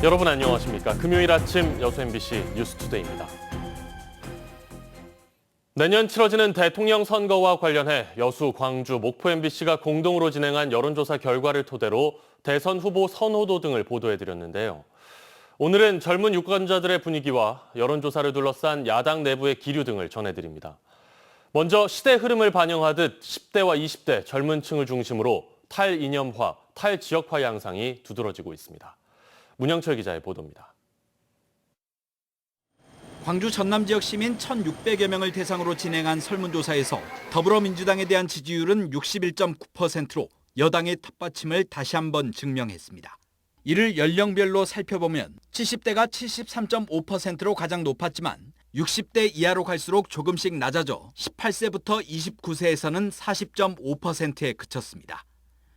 여러분 안녕하십니까? 금요일 아침 여수 MBC 뉴스투데이입니다. 내년 치러지는 대통령 선거와 관련해 여수, 광주, 목포 MBC가 공동으로 진행한 여론조사 결과를 토대로 대선 후보 선호도 등을 보도해드렸는데요. 오늘은 젊은 유권자들의 분위기와 여론조사를 둘러싼 야당 내부의 기류 등을 전해드립니다. 먼저 시대 흐름을 반영하듯 10대와 20대 젊은 층을 중심으로 탈이념화, 탈지역화 양상이 두드러지고 있습니다. 문영철 기자의 보도입니다. 광주 전남 지역 시민 1,600여 명을 대상으로 진행한 설문조사에서 더불어민주당에 대한 지지율은 61.9%로 여당의 탑받침을 다시 한번 증명했습니다. 이를 연령별로 살펴보면 70대가 73.5%로 가장 높았지만 60대 이하로 갈수록 조금씩 낮아져 18세부터 29세에서는 40.5%에 그쳤습니다.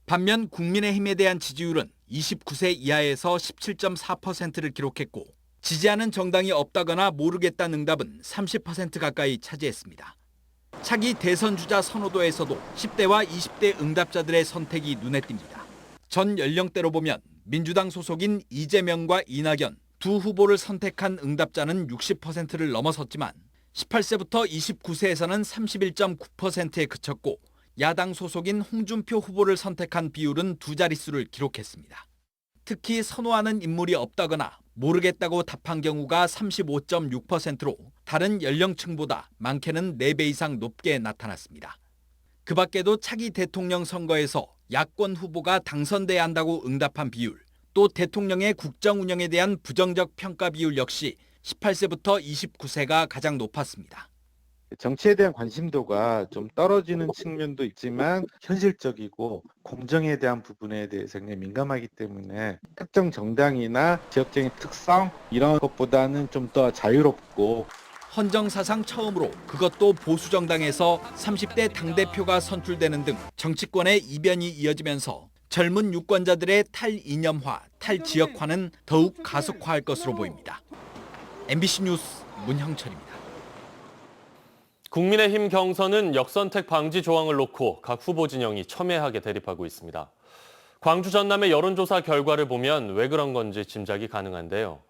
반면 국민의힘에 대한 지지율은 29세 이하에서 17.4%를 기록했고 지지하는 정당이 없다거나 모르겠다는 응답은 30% 가까이 차지했습니다. 차기 대선 주자 선호도에서도 10대와 20대 응답자들의 선택이 눈에 띕니다. 전 연령대로 보면 민주당 소속인 이재명과 이낙연 두 후보를 선택한 응답자는 60%를 넘어섰지만 18세부터 29세에서는 31.9%에 그쳤고 야당 소속인 홍준표 후보를 선택한 비율은 두 자릿수를 기록했습니다. 특히 선호하는 인물이 없다거나 모르겠다고 답한 경우가 35.6%로 다른 연령층보다 많게는 4배 이상 높게 나타났습니다. 그 밖에도 차기 대통령 선거에서 야권 후보가 당선돼야 한다고 응답한 비율, 또 대통령의 국정 운영에 대한 부정적 평가 비율 역시 18세부터 29세가 가장 높았습니다. 정치에 대한 관심도가 좀 떨어지는 측면도 있지만 현실적이고 공정에 대한 부분에 대해서 굉장히 민감하기 때문에 특정 정당이나 지역적인 특성 이런 것보다는 좀 더 자유롭고 헌정사상 처음으로 그것도 보수정당에서 30대 당대표가 선출되는 등 정치권의 이변이 이어지면서 젊은 유권자들의 탈이념화, 탈지역화는 더욱 가속화할 것으로 보입니다. MBC 뉴스 문형철입니다. 국민의힘 경선은 역선택 방지 조항을 놓고 각 후보 진영이 첨예하게 대립하고 있습니다. 광주 전남의 여론조사 결과를 보면 왜 그런 건지 짐작이 가능한데요.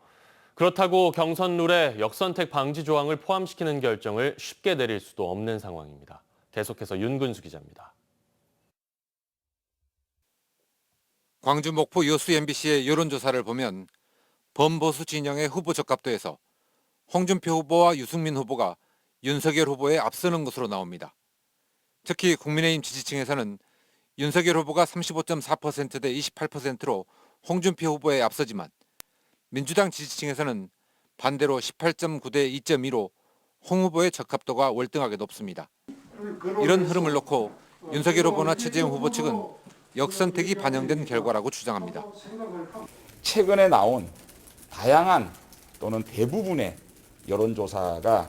그렇다고 경선 룰에 역선택 방지 조항을 포함시키는 결정을 쉽게 내릴 수도 없는 상황입니다. 계속해서 윤근수 기자입니다. 광주, 목포, 여수 MBC의 여론조사를 보면 범보수 진영의 후보 적합도에서 홍준표 후보와 유승민 후보가 윤석열 후보에 앞서는 것으로 나옵니다. 특히 국민의힘 지지층에서는 윤석열 후보가 35.4% 대 28%로 홍준표 후보에 앞서지만 민주당 지지층에서는 반대로 18.9 대 2.2로 홍 후보의 적합도가 월등하게 높습니다. 이런 흐름을 놓고 윤석열 후보나 최재형 후보 측은 역선택이 반영된 결과라고 주장합니다. 최근에 나온 다양한 또는 대부분의 여론조사가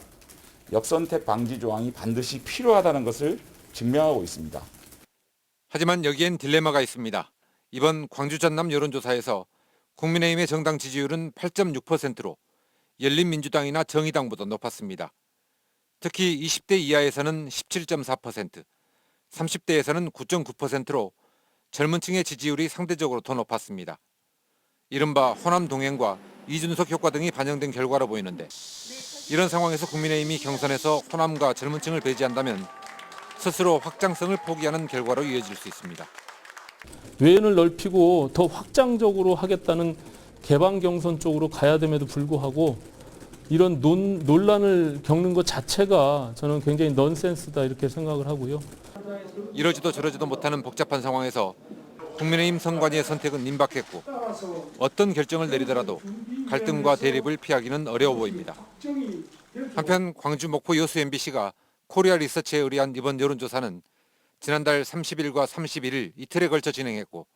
역선택 방지 조항이 반드시 필요하다는 것을 증명하고 있습니다. 하지만 여기엔 딜레마가 있습니다. 이번 광주 전남 여론조사에서 국민의힘의 정당 지지율은 8.6%로 열린민주당이나 정의당보다 높았습니다. 특히 20대 이하에서는 17.4%, 30대에서는 9.9%로 젊은 층의 지지율이 상대적으로 더 높았습니다. 이른바 호남 동행과 이준석 효과 등이 반영된 결과로 보이는데 이런 상황에서 국민의힘이 경선에서 호남과 젊은 층을 배제한다면 스스로 확장성을 포기하는 결과로 이어질 수 있습니다. 외연을 넓히고 더 확장적으로 하겠다는 개방 경선 쪽으로 가야 됨에도 불구하고 이런 논란을 겪는 것 자체가 저는 굉장히 넌센스다 이렇게 생각을 하고요. 이러지도 저러지도 못하는 복잡한 상황에서 국민의힘 선관위의 선택은 임박했고 어떤 결정을 내리더라도 갈등과 대립을 피하기는 어려워 보입니다. 한편 광주, 목포, 여수 MBC가 코리아 리서치에 의뢰한 이번 여론조사는 지난달 30일과 31일 이틀에 걸쳐 진행했고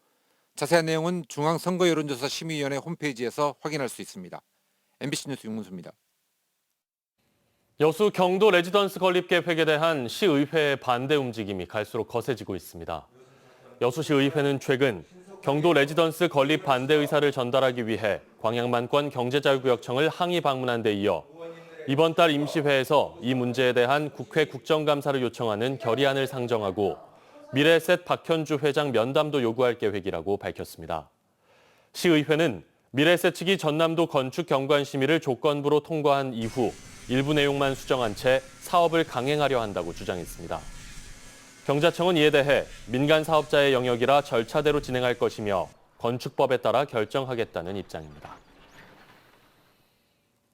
자세한 내용은 중앙선거여론조사심의위원회 홈페이지에서 확인할 수 있습니다. MBC 뉴스 윤문수입니다. 여수 경도 레지던스 건립 계획에 대한 시의회의 반대 움직임이 갈수록 거세지고 있습니다. 여수시 의회는 최근 경도 레지던스 건립 반대 의사를 전달하기 위해 광양만권 경제자유구역청을 항의 방문한 데 이어 이번 달 임시회에서 이 문제에 대한 국회 국정감사를 요청하는 결의안을 상정하고 미래에셋 박현주 회장 면담도 요구할 계획이라고 밝혔습니다. 시의회는 미래에셋 측이 전남도 건축 경관 심의를 조건부로 통과한 이후 일부 내용만 수정한 채 사업을 강행하려 한다고 주장했습니다. 경자청은 이에 대해 민간 사업자의 영역이라 절차대로 진행할 것이며 건축법에 따라 결정하겠다는 입장입니다.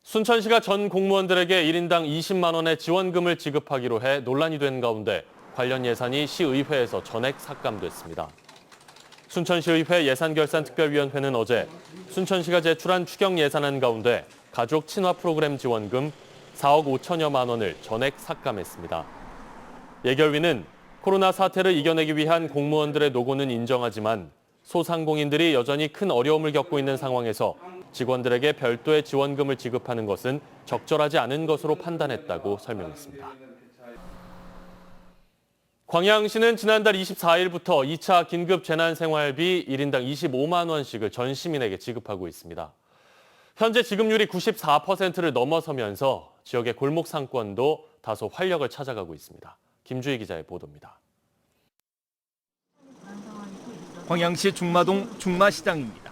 순천시가 전 공무원들에게 1인당 20만 원의 지원금을 지급하기로 해 논란이 된 가운데 관련 예산이 시의회에서 전액 삭감됐습니다. 순천시의회 예산결산특별위원회는 어제 순천시가 제출한 추경 예산안 가운데 가족 친화 프로그램 지원금 4억 5천여만 원을 전액 삭감했습니다. 예결위는 코로나 사태를 이겨내기 위한 공무원들의 노고는 인정하지만 소상공인들이 여전히 큰 어려움을 겪고 있는 상황에서 직원들에게 별도의 지원금을 지급하는 것은 적절하지 않은 것으로 판단했다고 설명했습니다. 광양시는 지난달 24일부터 2차 긴급 재난생활비 1인당 25만 원씩을 전 시민에게 지급하고 있습니다. 현재 지급률이 94%를 넘어서면서 지역의 골목 상권도 다소 활력을 찾아가고 있습니다. 김주희 기자의 보도입니다. 광양시 중마동 중마시장입니다.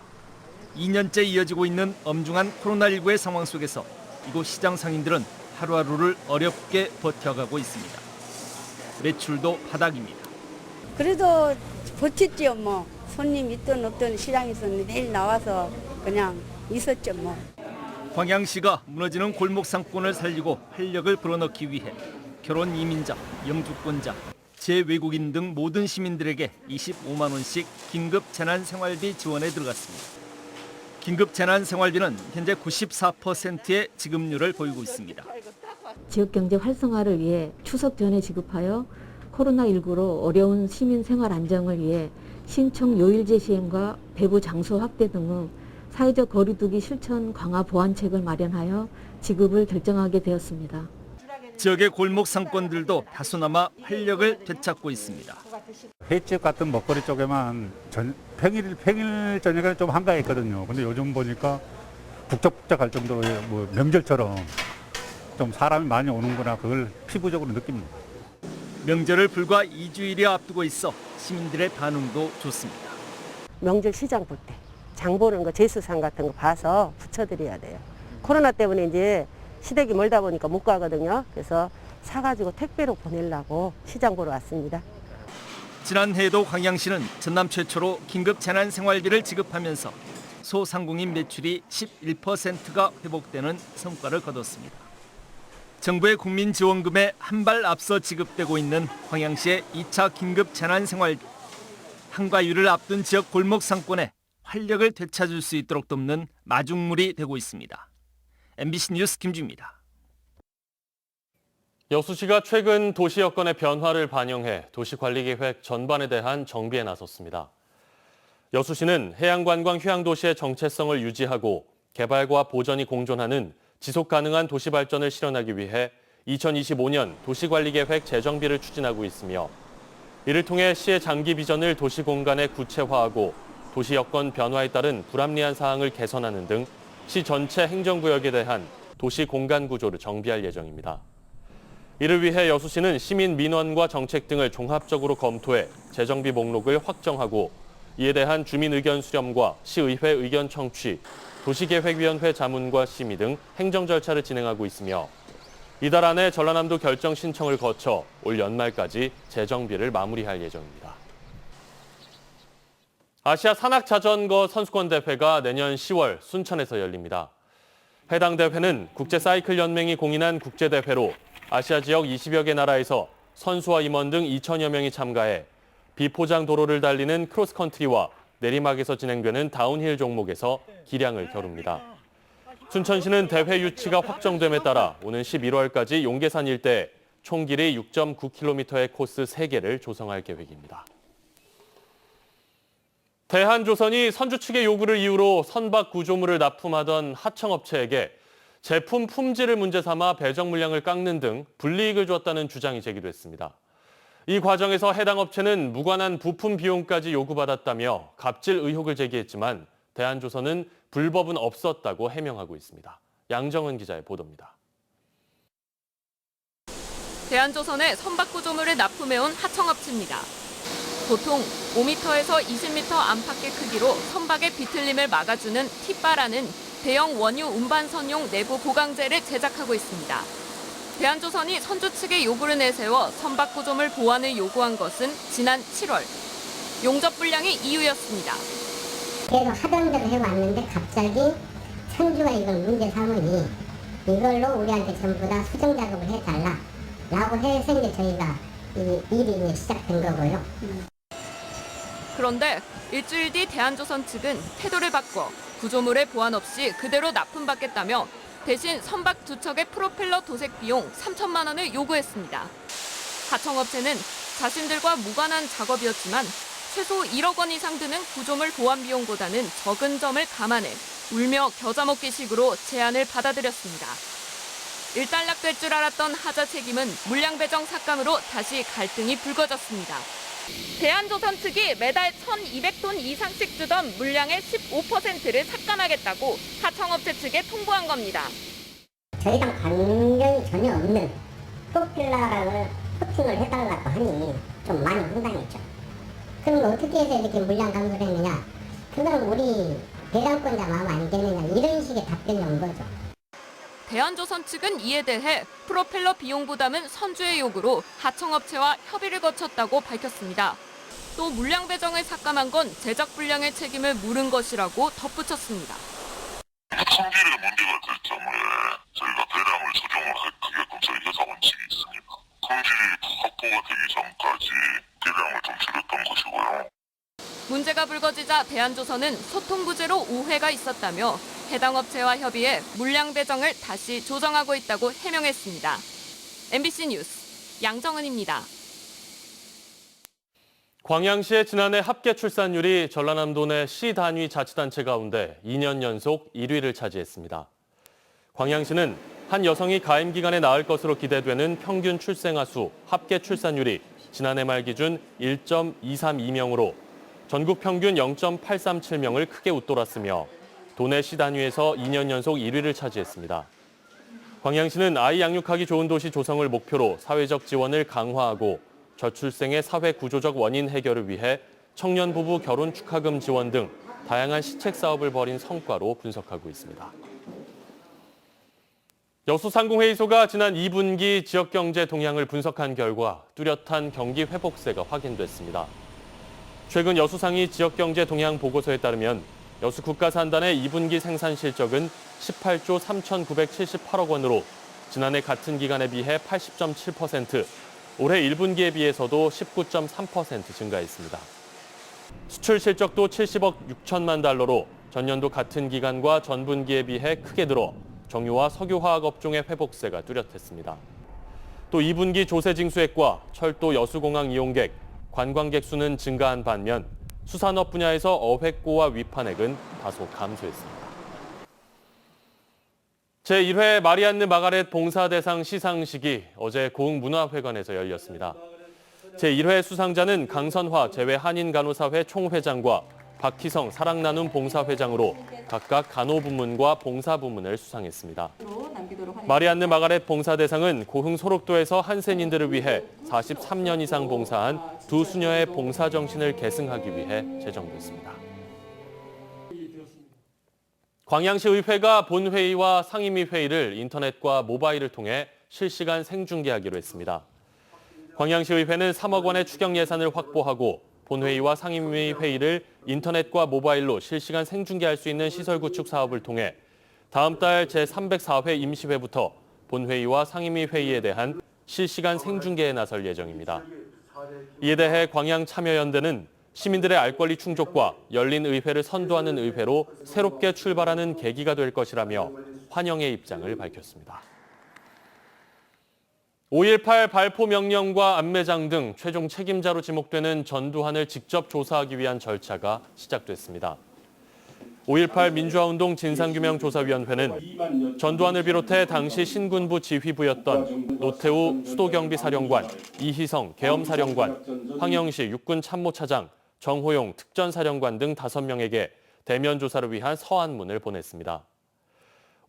2년째 이어지고 있는 엄중한 코로나19의 상황 속에서 이곳 시장 상인들은 하루하루를 어렵게 버텨가고 있습니다. 매출도 바닥입니다. 그래도 버텼지요 뭐. 손님 있든 없든 시장에서 매일 나와서 그냥 있었죠 뭐. 광양시가 무너지는 골목 상권을 살리고 활력을 불어넣기 위해 결혼 이민자, 영주권자, 재외국인 등 모든 시민들에게 25만 원씩 긴급 재난생활비 지원에 들어갔습니다. 긴급 재난생활비는 현재 94%의 지급률을 보이고 있습니다. 지역경제 활성화를 위해 추석 전에 지급하여 코로나19로 어려운 시민 생활 안정을 위해 신청 요일제 시행과 배부 장소 확대 등의 사회적 거리두기 실천 강화 보완책을 마련하여 지급을 결정하게 되었습니다. 지역의 골목 상권들도 다소나마 활력을 되찾고 있습니다. 횟집 같은 먹거리 쪽에만 평일 저녁에는 좀 한가했거든요. 근데 요즘 보니까 북적북적할 정도로 뭐 명절처럼 좀 사람이 많이 오는구나, 그걸 피부적으로 느낍니다. 명절을 불과 2주일이 앞두고 있어 시민들의 반응도 좋습니다. 명절 시장 볼 때 장 보는 거, 제수상 같은 거 봐서 붙여드려야 돼요. 코로나 때문에 이제 시댁이 멀다 보니까 못 가거든요. 그래서 사가지고 택배로 보내려고 시장 보러 왔습니다. 지난해에도 광양시는 전남 최초로 긴급 재난생활비를 지급하면서 소상공인 매출이 11%가 회복되는 성과를 거뒀습니다. 정부의 국민지원금에 한 발 앞서 지급되고 있는 광양시의 2차 긴급 재난생활비. 한가위를 앞둔 지역 골목 상권에 활력을 되찾을 수 있도록 돕는 마중물이 되고 있습니다. MBC 뉴스 김주입니다. 여수시가 최근 도시 여건의 변화를 반영해 도시관리계획 전반에 대한 정비에 나섰습니다. 여수시는 해양관광 휴양도시의 정체성을 유지하고 개발과 보전이 공존하는 지속가능한 도시발전을 실현하기 위해 2025년 도시관리계획 재정비를 추진하고 있으며 이를 통해 시의 장기 비전을 도시 공간에 구체화하고 도시 여건 변화에 따른 불합리한 사항을 개선하는 등 시 전체 행정구역에 대한 도시 공간 구조를 정비할 예정입니다. 이를 위해 여수시는 시민 민원과 정책 등을 종합적으로 검토해 재정비 목록을 확정하고 이에 대한 주민 의견 수렴과 시의회 의견 청취, 도시계획위원회 자문과 심의 등 행정 절차를 진행하고 있으며 이달 안에 전라남도 결정 신청을 거쳐 올 연말까지 재정비를 마무리할 예정입니다. 아시아 산악자전거 선수권 대회가 내년 10월 순천에서 열립니다. 해당 대회는 국제사이클연맹이 공인한 국제대회로 아시아 지역 20여 개 나라에서 선수와 임원 등 2천여 명이 참가해 비포장 도로를 달리는 크로스컨트리와 내리막에서 진행되는 다운힐 종목에서 기량을 겨룹니다. 순천시는 대회 유치가 확정됨에 따라 오는 11월까지 용계산 일대에 총 길이 6.9km의 코스 3개를 조성할 계획입니다. 대한조선이 선주 측의 요구를 이유로 선박 구조물을 납품하던 하청업체에게 제품 품질을 문제 삼아 배정 물량을 깎는 등 불이익을 줬다는 주장이 제기됐습니다. 이 과정에서 해당 업체는 무관한 부품 비용까지 요구받았다며 갑질 의혹을 제기했지만 대한조선은 불법은 없었다고 해명하고 있습니다. 양정은 기자의 보도입니다. 대한조선에 선박 구조물을 납품해온 하청업체입니다. 보통 5m에서 20m 안팎의 크기로 선박의 비틀림을 막아주는 팁바라는 대형 원유 운반선용 내부 보강재를 제작하고 있습니다. 대한조선이 선주 측의 요구를 내세워 선박 구조물 보완을 요구한 것은 지난 7월. 용접 불량이 이유였습니다. 계속 하던 대로 해왔는데 갑자기 선주가 이걸 문제 삼으니 이걸로 우리한테 전부 다 수정 작업을 해달라라고 해서 이제 저희가 이 일이 이제 시작된 거고요. 그런데 일주일 뒤 대한조선 측은 태도를 바꿔 구조물의 보완 없이 그대로 납품받겠다며 대신 선박 2척의 프로펠러 도색 비용 3천만 원을 요구했습니다. 하청업체는 자신들과 무관한 작업이었지만 최소 1억 원 이상 드는 구조물 보완 비용보다는 적은 점을 감안해 울며 겨자 먹기식으로 제안을 받아들였습니다. 일단락될 줄 알았던 하자 책임은 물량 배정 삭감으로 다시 갈등이 불거졌습니다. 대한조선 측이 매달 1,200톤 이상씩 주던 물량의 15%를 삭감하겠다고 하청업체 측에 통보한 겁니다. 저희랑 관련이 전혀 없는 프로필러를 코팅을 해달라고 하니 좀 많이 황당했죠. 그럼 어떻게 해서 이렇게 물량 감소를 했느냐? 그건 우리 대장권자 마음 아니겠느냐? 이런 식의 답변이 온 거죠. 대한조선 측은 이에 대해 프로펠러 비용 부담은 선주의 요구로 하청업체와 협의를 거쳤다고 밝혔습니다. 또 물량 배정을 삭감한 건 제작 불량의 책임을 물은 것이라고 덧붙였습니다. 품질에 문제가 될 경우에 저희가 대량을 조정을 하게끔 저희가 자원칙이 있습니다. 품질이 확보가 되기 전까지 대량을 좀 줄였던 것이고요. 문제가 불거지자 대한조선은 소통 부재로 오해가 있었다며 해당 업체와 협의해 물량 배정을 다시 조정하고 있다고 해명했습니다. MBC 뉴스 양정은입니다. 광양시의 지난해 합계 출산율이 전라남도 내 시 단위 자치단체 가운데 2년 연속 1위를 차지했습니다. 광양시는 한 여성이 가임 기간에 낳을 것으로 기대되는 평균 출생아 수 합계 출산율이 지난해 말 기준 1.232명으로 전국 평균 0.837명을 크게 웃돌았으며 도내 시 단위에서 2년 연속 1위를 차지했습니다. 광양시는 아이 양육하기 좋은 도시 조성을 목표로 사회적 지원을 강화하고 저출생의 사회 구조적 원인 해결을 위해 청년 부부 결혼 축하금 지원 등 다양한 시책 사업을 벌인 성과로 분석하고 있습니다. 여수상공회의소가 지난 2분기 지역경제 동향을 분석한 결과 뚜렷한 경기 회복세가 확인됐습니다. 최근 여수상이 지역경제 동향 보고서에 따르면 여수 국가산단의 2분기 생산 실적은 18조 3,978억 원으로 지난해 같은 기간에 비해 80.7%, 올해 1분기에 비해서도 19.3% 증가했습니다. 수출 실적도 70억 6천만 달러로 전년도 같은 기간과 전분기에 비해 크게 늘어 정유와 석유화학 업종의 회복세가 뚜렷했습니다. 또 2분기 조세징수액과 철도 여수공항 이용객, 관광객 수는 증가한 반면 수산업 분야에서 어획고와 위판액은 다소 감소했습니다. 제1회 마리안느 마가렛 봉사대상 시상식이 어제 고흥문화회관에서 열렸습니다. 제1회 수상자는 강선화 재외한인간호사회 총회장과 박희성 사랑나눔 봉사회장으로 각각 간호부문과 봉사부문을 수상했습니다. 마리안느 마가렛 봉사대상은 고흥 소록도에서 한센인들을 위해 43년 이상 봉사한 두 수녀의 봉사정신을 계승하기 위해 제정됐습니다. 광양시 의회가 본회의와 상임위 회의를 인터넷과 모바일을 통해 실시간 생중계하기로 했습니다. 광양시 의회는 3억 원의 추경 예산을 확보하고 본회의와 상임위 회의를 인터넷과 모바일로 실시간 생중계할 수 있는 시설 구축 사업을 통해 다음 달 제304회 임시회부터 본회의와 상임위 회의에 대한 실시간 생중계에 나설 예정입니다. 이에 대해 광양참여연대는 시민들의 알 권리 충족과 열린 의회를 선도하는 의회로 새롭게 출발하는 계기가 될 것이라며 환영의 입장을 밝혔습니다. 5.18 발포 명령과 안매장 등 최종 책임자로 지목되는 전두환을 직접 조사하기 위한 절차가 시작됐습니다. 5.18 민주화운동 진상규명조사위원회는 전두환을 비롯해 당시 신군부 지휘부였던 노태우 수도경비사령관, 이희성 계엄사령관, 황영시 육군참모차장, 정호용 특전사령관 등 5명에게 대면 조사를 위한 서한문을 보냈습니다.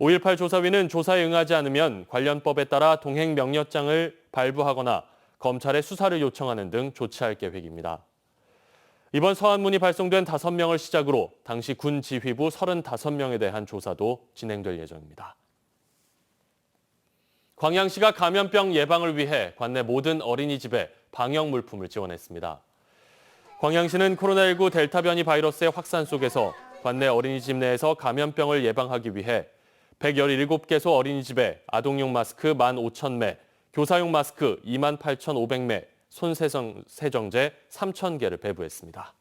5.18 조사위는 조사에 응하지 않으면 관련법에 따라 동행명령장을 발부하거나 검찰에 수사를 요청하는 등 조치할 계획입니다. 이번 서한문이 발송된 5명을 시작으로 당시 군 지휘부 35명에 대한 조사도 진행될 예정입니다. 광양시가 감염병 예방을 위해 관내 모든 어린이집에 방역 물품을 지원했습니다. 광양시는 코로나19 델타 변이 바이러스의 확산 속에서 관내 어린이집 내에서 감염병을 예방하기 위해 117개소 어린이집에 아동용 마스크 15,000매, 교사용 마스크 28,500매, 손세정제 3,000개를 배부했습니다.